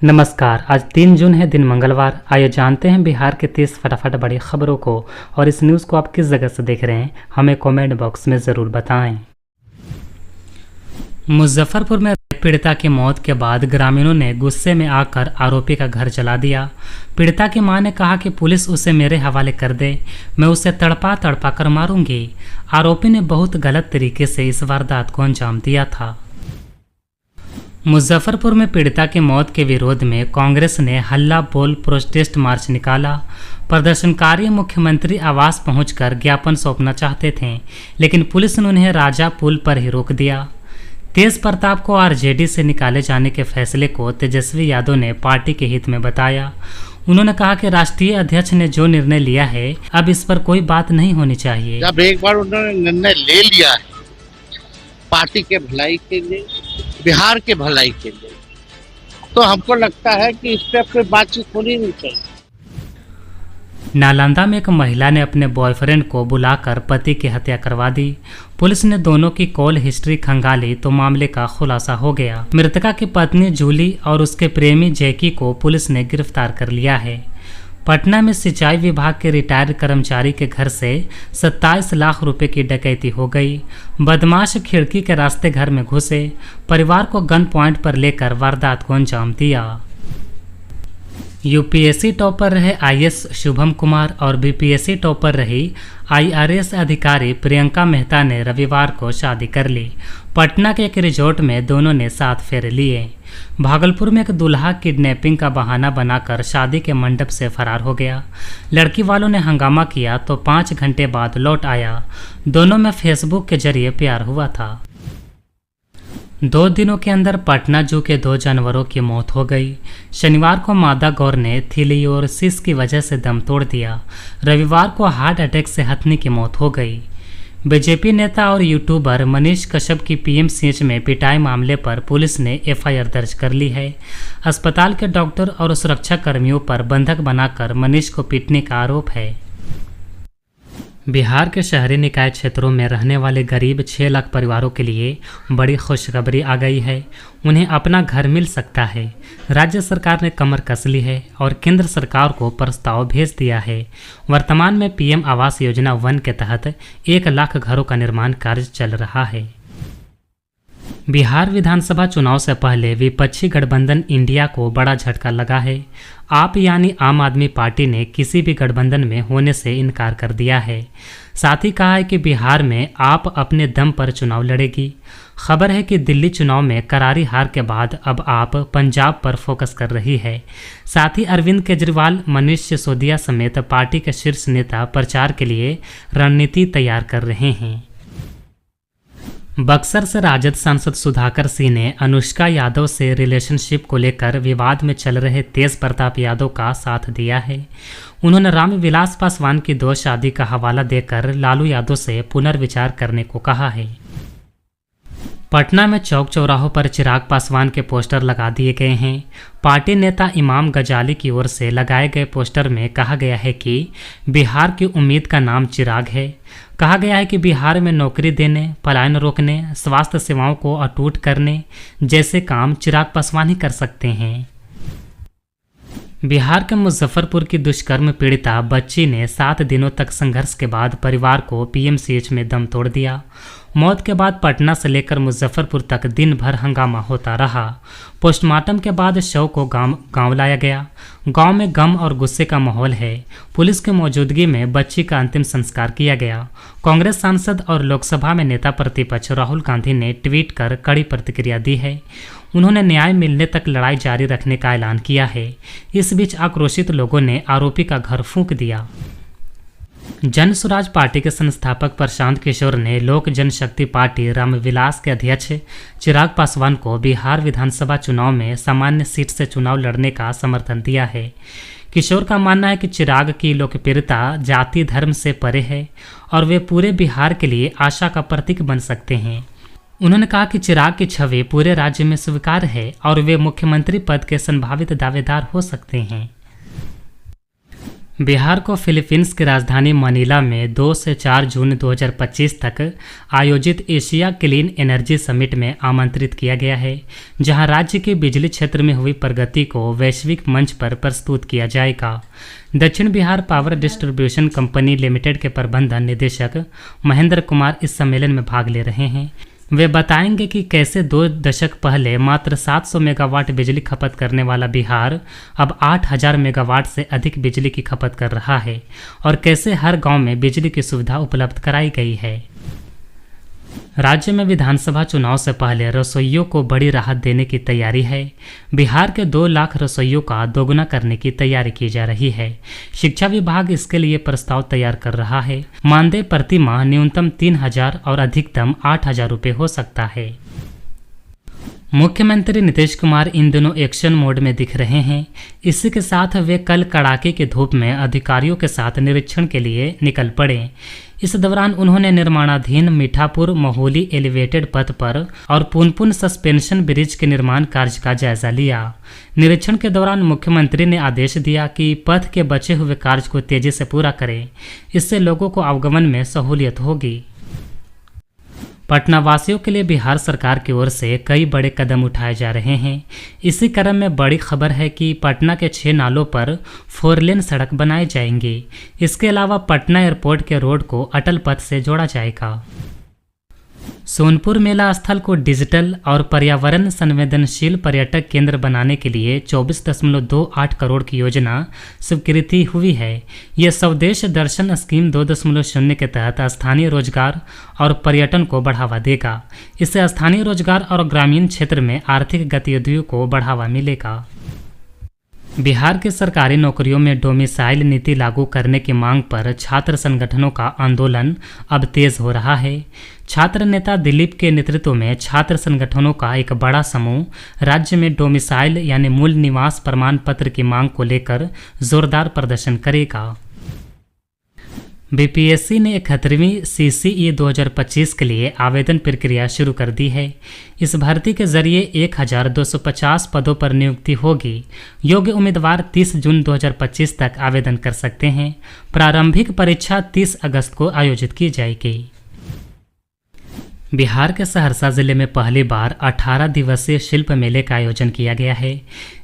नमस्कार। आज 3 जून है, दिन मंगलवार। आइए जानते हैं बिहार के 30 फटाफट बड़ी खबरों को। और इस न्यूज़ को आप किस जगह से देख रहे हैं, हमें कमेंट बॉक्स में ज़रूर बताएं। मुजफ्फरपुर में पीड़िता की मौत के बाद ग्रामीणों ने गुस्से में आकर आरोपी का घर जला दिया। पीड़िता की मां ने कहा कि पुलिस उसे मेरे हवाले कर दे, मैं उसे तड़पा तड़पा कर मारूंगी। आरोपी ने बहुत गलत तरीके से इस वारदात को अंजाम दिया था। मुजफ्फरपुर में पीड़िता की मौत के विरोध में कांग्रेस ने हल्ला बोल प्रोटेस्ट मार्च निकाला। प्रदर्शनकारी मुख्यमंत्री आवास पहुंचकर ज्ञापन सौंपना चाहते थे, लेकिन पुलिस ने उन्हें राजा पुल पर ही रोक दिया। तेज प्रताप को आरजेडी से निकाले जाने के फैसले को तेजस्वी यादव ने पार्टी के हित में बताया। उन्होंने कहा कि राष्ट्रीय अध्यक्ष ने जो निर्णय लिया है, अब इस पर कोई बात नहीं होनी चाहिए। जब एक बार उन्होंने निर्णय ले लिया है पार्टी के भलाई के लिए, बिहार के भलाई के लिए, तो हमको लगता है कि इस पर कोई बातचीत होनी नहीं चाहिए। नालंदा में एक महिला ने अपने बॉयफ्रेंड को बुलाकर पति की हत्या करवा दी। पुलिस ने दोनों की कॉल हिस्ट्री खंगाली तो मामले का खुलासा हो गया। मृतका की पत्नी जूली और उसके प्रेमी जैकी को पुलिस ने गिरफ्तार कर लिया है। पटना में सिंचाई विभाग के रिटायर्ड कर्मचारी के घर से 27 लाख रुपए की डकैती हो गई। बदमाश खिड़की के रास्ते घर में घुसे, परिवार को गन पॉइंट पर लेकर वारदात को अंजाम दिया। यूपीएससी टॉपर रहे आईएएस शुभम कुमार और बीपीएससी टॉपर रही आईआरएस अधिकारी प्रियंका मेहता ने रविवार को शादी कर ली। पटना के एक रिजॉर्ट में दोनों ने 7 फेरे लिए। भागलपुर में एक दूल्हा किडनैपिंग का बहाना बनाकर शादी के मंडप से फरार हो गया। लड़की वालों ने हंगामा किया तो 5 घंटे बाद लौट आया। दोनों में फेसबुक के जरिए प्यार हुआ था। 2 दिनों के अंदर पटना जू के 2 जानवरों की मौत हो गई। शनिवार को मादा गौर ने थीलियोसिस की वजह से दम तोड़ दिया। रविवार को हार्ट अटैक से हथनी की मौत हो गई। बीजेपी नेता और यूट्यूबर मनीष कश्यप की पीएमसीएच में पिटाई मामले पर पुलिस ने एफआईआर दर्ज कर ली है। अस्पताल के डॉक्टर और सुरक्षा कर्मियों पर बंधक बनाकर मनीष को पीटने का आरोप है। बिहार के शहरी निकाय क्षेत्रों में रहने वाले करीब 6 लाख परिवारों के लिए बड़ी खुशखबरी आ गई है। उन्हें अपना घर मिल सकता है। राज्य सरकार ने कमर कस ली है और केंद्र सरकार को प्रस्ताव भेज दिया है। वर्तमान में पीएम आवास योजना 1 के तहत 1 लाख घरों का निर्माण कार्य चल रहा है। बिहार विधानसभा चुनाव से पहले विपक्षी गठबंधन इंडिया को बड़ा झटका लगा है। आप यानी आम आदमी पार्टी ने किसी भी गठबंधन में होने से इनकार कर दिया है। साथ ही कहा है कि बिहार में आप अपने दम पर चुनाव लड़ेगी। खबर है कि दिल्ली चुनाव में करारी हार के बाद अब आप पंजाब पर फोकस कर रही है। साथ ही अरविंद केजरीवाल, मनीष सिसोदिया समेत पार्टी के शीर्ष नेता प्रचार के लिए रणनीति तैयार कर रहे हैं। बक्सर से राजद सांसद सुधाकर सिंह ने अनुष्का यादव से रिलेशनशिप को लेकर विवाद में चल रहे तेज प्रताप यादव का साथ दिया है। उन्होंने रामविलास पासवान की 2 शादी का हवाला देकर लालू यादव से पुनर्विचार करने को कहा है। पटना में चौक चौराहों पर चिराग पासवान के पोस्टर लगा दिए गए हैं। पार्टी नेता इमाम गजाली की ओर से लगाए गए पोस्टर में कहा गया है कि बिहार की उम्मीद का नाम चिराग है। कहा गया है कि बिहार में नौकरी देने, पलायन रोकने, स्वास्थ्य सेवाओं को अटूट करने जैसे काम चिराग पासवान ही कर सकते हैं। बिहार के मुजफ्फरपुर की दुष्कर्म पीड़िता बच्ची ने 7 दिनों तक संघर्ष के बाद परिवार को पीएमसीएच में दम तोड़ दिया। मौत के बाद पटना से लेकर मुजफ्फरपुर तक दिन भर हंगामा होता रहा। पोस्टमार्टम के बाद शव को गांव लाया गया। गांव में गम और गुस्से का माहौल है। पुलिस की मौजूदगी में बच्ची का अंतिम संस्कार किया गया। कांग्रेस सांसद और लोकसभा में नेता प्रतिपक्ष राहुल गांधी ने ट्वीट कर कड़ी प्रतिक्रिया दी है। उन्होंने न्याय मिलने तक लड़ाई जारी रखने का ऐलान किया है। इस बीच आक्रोशित लोगों ने आरोपी का घर फूंक दिया। जन स्वराज पार्टी के संस्थापक प्रशांत किशोर ने लोक जनशक्ति पार्टी रामविलास के अध्यक्ष चिराग पासवान को बिहार विधानसभा चुनाव में सामान्य सीट से चुनाव लड़ने का समर्थन दिया है। किशोर का मानना है कि चिराग की लोकप्रियता जाति धर्म से परे है और वे पूरे बिहार के लिए आशा का प्रतीक बन सकते हैं। उन्होंने कहा कि चिराग की छवि पूरे राज्य में स्वीकार है और वे मुख्यमंत्री पद के संभावित दावेदार हो सकते हैं। बिहार को फिलीपींस की राजधानी मनीला में 2 से 4 जून 2025 तक आयोजित एशिया क्लीन एनर्जी समिट में आमंत्रित किया गया है, जहां राज्य के बिजली क्षेत्र में हुई प्रगति को वैश्विक मंच पर प्रस्तुत किया जाएगा। दक्षिण Bihar power distribution company limited के प्रबंधन निदेशक महेंद्र कुमार इस सम्मेलन में भाग ले रहे हैं। वे बताएंगे कि कैसे 2 दशक पहले मात्र 700 मेगावाट बिजली खपत करने वाला बिहार अब 8000 मेगावाट से अधिक बिजली की खपत कर रहा है और कैसे हर गांव में बिजली की सुविधा उपलब्ध कराई गई है। राज्य में विधानसभा चुनाव से पहले रसोइयों को बड़ी राहत देने की तैयारी है। बिहार के 2 लाख रसोइयों का दोगुना करने की तैयारी की जा रही है। शिक्षा विभाग इसके लिए प्रस्ताव तैयार कर रहा है। मानदेय प्रति माह न्यूनतम 3000 और अधिकतम 8000 रुपये हो सकता है। मुख्यमंत्री नीतीश कुमार इन दिनों एक्शन मोड में दिख रहे हैं। इसी के साथ वे कल कड़ाके की धूप में अधिकारियों के साथ निरीक्षण के लिए निकल पड़े। इस दौरान उन्होंने निर्माणाधीन मीठापुर महोली एलिवेटेड पथ पर और पुनपुन सस्पेंशन ब्रिज के निर्माण कार्य का जायजा लिया। निरीक्षण के दौरान मुख्यमंत्री ने आदेश दिया कि पथ के बचे हुए कार्य को तेजी से पूरा करें। इससे लोगों को आवागमन में सहूलियत होगी। पटना वासियों के लिए बिहार सरकार की ओर से कई बड़े कदम उठाए जा रहे हैं। इसी क्रम में बड़ी खबर है कि पटना के 6 नालों पर 4 लेन सड़क बनाई जाएंगी। इसके अलावा पटना एयरपोर्ट के रोड को अटल पथ से जोड़ा जाएगा। सोनपुर मेला स्थल को डिजिटल और पर्यावरण संवेदनशील पर्यटक केंद्र बनाने के लिए 24.28 करोड़ की योजना स्वीकृति हुई है। यह स्वदेश दर्शन स्कीम 2.0 के तहत स्थानीय रोजगार और पर्यटन को बढ़ावा देगा। इससे स्थानीय रोजगार और ग्रामीण क्षेत्र में आर्थिक गतिविधियों को बढ़ावा मिलेगा। बिहार की सरकारी नौकरियों में डोमिसाइल नीति लागू करने की मांग पर छात्र संगठनों का आंदोलन अब तेज हो रहा है। छात्र नेता दिलीप के नेतृत्व में छात्र संगठनों का एक बड़ा समूह राज्य में डोमिसाइल यानी मूल निवास प्रमाण पत्र की मांग को लेकर जोरदार प्रदर्शन करेगा। बीपीएससी ने 71वीं CCE 2025 के लिए आवेदन प्रक्रिया शुरू कर दी है। इस भर्ती के जरिए 1250 पदों पर नियुक्ति होगी। योग्य उम्मीदवार 30 जून 2025 तक आवेदन कर सकते हैं। प्रारंभिक परीक्षा 30 अगस्त को आयोजित की जाएगी। बिहार के सहरसा जिले में पहली बार 18 दिवसीय शिल्प मेले का आयोजन किया गया है।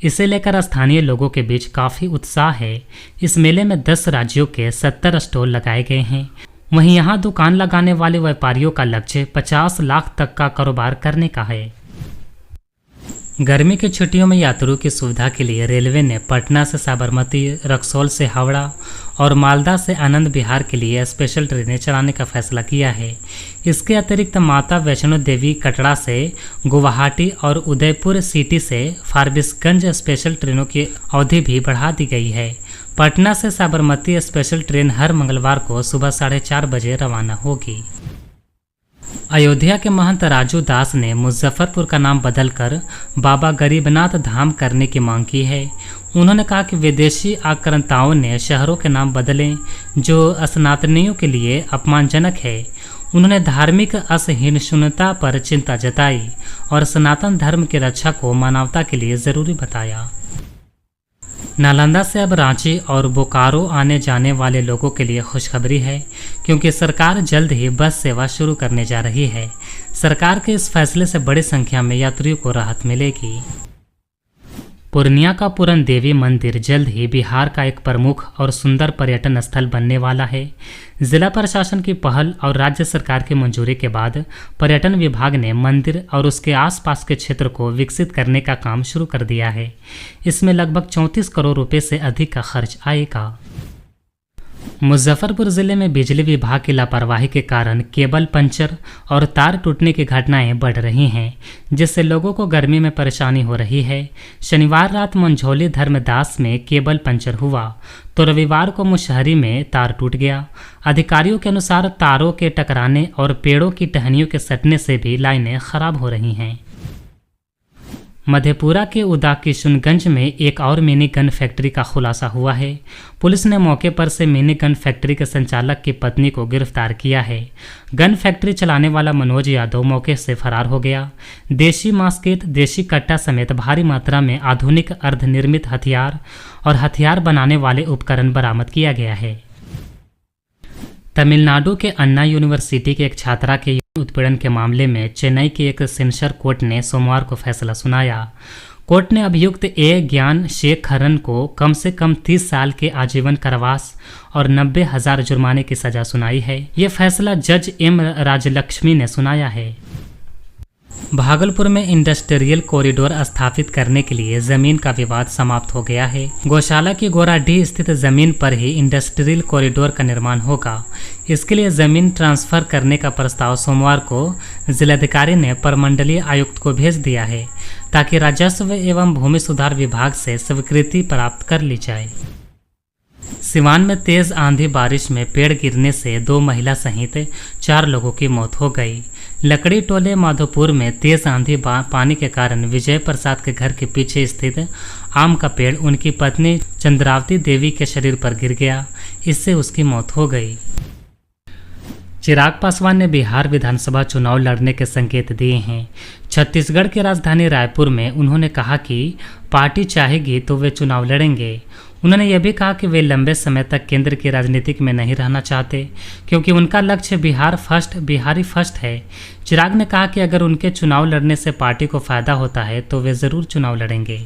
इसे लेकर स्थानीय लोगों के बीच काफ़ी उत्साह है। इस मेले में 10 राज्यों के 70 स्टॉल लगाए गए हैं। वहीं यहाँ दुकान लगाने वाले व्यापारियों का लक्ष्य 50 लाख तक का कारोबार करने का है। गर्मी की छुट्टियों में यात्रियों की सुविधा के लिए रेलवे ने पटना से साबरमती, रक्सौल से हावड़ा और मालदा से आनंद विहार के लिए स्पेशल ट्रेनें चलाने का फैसला किया है। इसके अतिरिक्त माता वैष्णो देवी कटरा से गुवाहाटी और उदयपुर सिटी से फारबिसगंज स्पेशल ट्रेनों की अवधि भी बढ़ा दी गई है। पटना से साबरमती स्पेशल ट्रेन हर मंगलवार को सुबह 4:30 बजे रवाना होगी। अयोध्या के महंत राजू दास ने मुजफ्फरपुर का नाम बदलकर बाबा गरीबनाथ धाम करने की मांग की है। उन्होंने कहा कि विदेशी आक्रांताओं ने शहरों के नाम बदले जो सनातनियों के लिए अपमानजनक है। उन्होंने धार्मिक असहिष्णुता पर चिंता जताई और सनातन धर्म की रक्षा को मानवता के लिए जरूरी बताया। नालंदा से अब रांची और बोकारो आने जाने वाले लोगों के लिए खुशखबरी है, क्योंकि सरकार जल्द ही बस सेवा शुरू करने जा रही है। सरकार के इस फैसले से बड़ी संख्या में यात्रियों को राहत मिलेगी। पूर्णिया का पूरन देवी मंदिर जल्द ही बिहार का एक प्रमुख और सुंदर पर्यटन स्थल बनने वाला है। जिला प्रशासन की पहल और राज्य सरकार की मंजूरी के बाद पर्यटन विभाग ने मंदिर और उसके आसपास के क्षेत्र को विकसित करने का काम शुरू कर दिया है। इसमें लगभग 34 करोड़ रुपए से अधिक का खर्च आएगा। मुजफ्फरपुर जिले में बिजली विभाग की लापरवाही के कारण केबल पंचर और तार टूटने की घटनाएं बढ़ रही हैं, जिससे लोगों को गर्मी में परेशानी हो रही है। शनिवार रात मंझौली धर्मदास में केबल पंचर हुआ तो रविवार को मुशहरी में तार टूट गया। अधिकारियों के अनुसार तारों के टकराने और पेड़ों की टहनियों के सटने से भी लाइनें खराब हो रही हैं। मधेपुरा के उदाकिशुनगंज में एक और मिनी गन फैक्ट्री का खुलासा हुआ है। पुलिस ने मौके पर से मिनी गन फैक्ट्री के संचालक की पत्नी को गिरफ्तार किया है। गन फैक्ट्री चलाने वाला मनोज यादव मौके से फरार हो गया। देशी मास्केट, देशी कट्टा समेत भारी मात्रा में आधुनिक अर्धनिर्मित हथियार और हथियार बनाने वाले उपकरण बरामद किया गया है। तमिलनाडु के अन्ना यूनिवर्सिटी के एक छात्रा के उत्पीड़न के मामले में चेन्नई की एक सेशंस कोर्ट ने सोमवार को फैसला सुनाया। कोर्ट ने अभियुक्त ज्ञान शेखरन को कम से कम 30 साल के आजीवन कारावास और 90,000 जुर्माने की सजा सुनाई है। ये फैसला जज एम राजलक्ष्मी ने सुनाया है। भागलपुर में इंडस्ट्रियल कॉरिडोर स्थापित करने के लिए जमीन का विवाद समाप्त हो गया है। गौशाला की गोराडीह स्थित जमीन पर ही इंडस्ट्रियल कॉरिडोर का निर्माण होगा। इसके लिए जमीन ट्रांसफर करने का प्रस्ताव सोमवार को जिलाधिकारी ने प्रमंडलीय आयुक्त को भेज दिया है, ताकि राजस्व एवं भूमि सुधार विभाग से स्वीकृति प्राप्त कर ली जाए। सिवान में तेज आंधी बारिश में पेड़ गिरने से 2 महिला सहित 4 लोगों की मौत हो गई। लकड़ी टोले माधोपुर में तेज आंधी पानी के कारण विजय प्रसाद के घर के पीछे स्थित आम का पेड़ उनकी पत्नी चंद्रावती देवी के शरीर पर गिर गया। इससे उसकी मौत हो गई। चिराग पासवान ने बिहार विधानसभा चुनाव लड़ने के संकेत दिए हैं। छत्तीसगढ़ की राजधानी रायपुर में उन्होंने कहा कि पार्टी चाहेगी तो वे चुनाव लड़ेंगे। उन्होंने यह भी कहा कि वे लंबे समय तक केंद्र की राजनीति में नहीं रहना चाहते, क्योंकि उनका लक्ष्य बिहारी फर्स्ट है। चिराग ने कहा कि अगर उनके चुनाव लड़ने से पार्टी को फायदा होता है तो वे जरूर चुनाव लड़ेंगे।